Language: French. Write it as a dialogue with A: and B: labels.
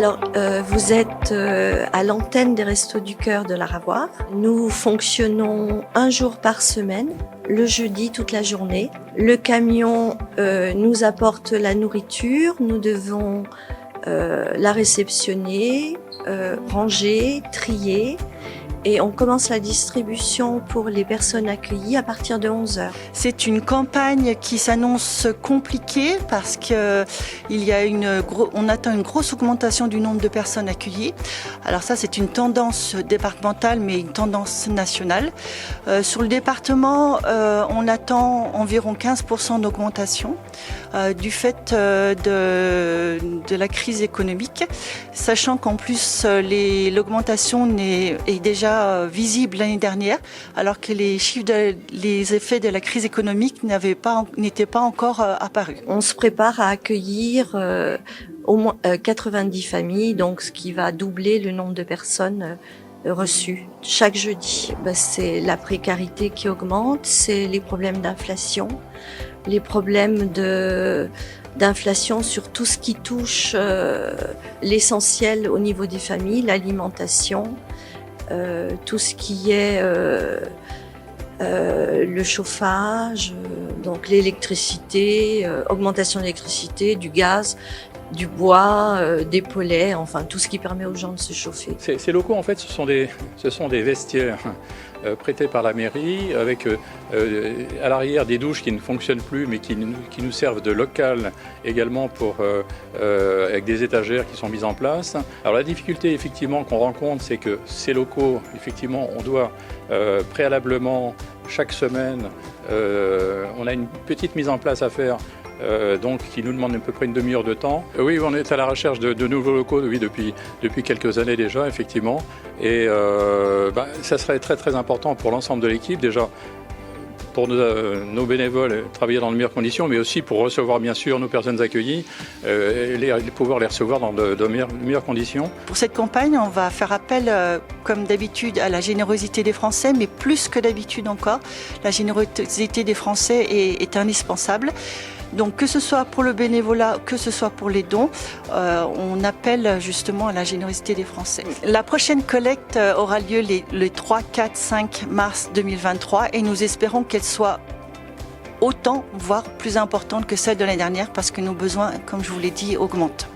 A: Alors, vous êtes à l'antenne des Restos du Cœur de l'Aravoir. Nous fonctionnons un jour par semaine, le jeudi toute la journée. Le camion nous apporte la nourriture, nous devons la réceptionner, ranger, trier. Et on commence la distribution pour les personnes accueillies à partir de 11h.
B: C'est une campagne qui s'annonce compliquée parce que on attend une grosse augmentation du nombre de personnes accueillies. Alors ça, c'est une tendance départementale, mais une tendance nationale. Sur le département, on attend environ 15% d'augmentation du fait de la crise économique, sachant qu'en plus, l'augmentation est déjà visible l'année dernière, alors que les effets de la crise économique n'étaient pas encore apparus.
A: On se prépare à accueillir au moins 90 familles, donc ce qui va doubler le nombre de personnes reçues chaque jeudi. C'est la précarité qui augmente, c'est les problèmes d'inflation, les problèmes d'inflation sur tout ce qui touche l'essentiel au niveau des familles, l'alimentation, tout ce qui est le chauffage, donc l'électricité, augmentation de l'électricité, du gaz, du bois, des poêlets, enfin tout ce qui permet aux gens de se chauffer.
C: Ces locaux, en fait, ce sont des vestiaires prêtés par la mairie, avec à l'arrière des douches qui ne fonctionnent plus, mais qui nous servent de local également avec des étagères qui sont mises en place. Alors la difficulté effectivement qu'on rencontre, c'est que ces locaux, effectivement, on doit préalablement chaque semaine, on a une petite mise en place à faire. Donc qui nous demande à peu près une demi-heure de temps. Oui, on est à la recherche de nouveaux locaux depuis quelques années déjà, effectivement. Et ça serait très très important pour l'ensemble de l'équipe, déjà pour nos bénévoles travailler dans de meilleures conditions, mais aussi pour recevoir bien sûr nos personnes accueillies, pouvoir les recevoir dans de meilleures conditions.
B: Pour cette campagne, on va faire appel, comme d'habitude, à la générosité des Français, mais plus que d'habitude encore, la générosité des Français est indispensable. Donc que ce soit pour le bénévolat, que ce soit pour les dons, on appelle justement à la générosité des Français. La prochaine collecte aura lieu les 3, 4, 5 mars 2023 et nous espérons qu'elle soit autant, voire plus importante que celle de l'année dernière parce que nos besoins, comme je vous l'ai dit, augmentent.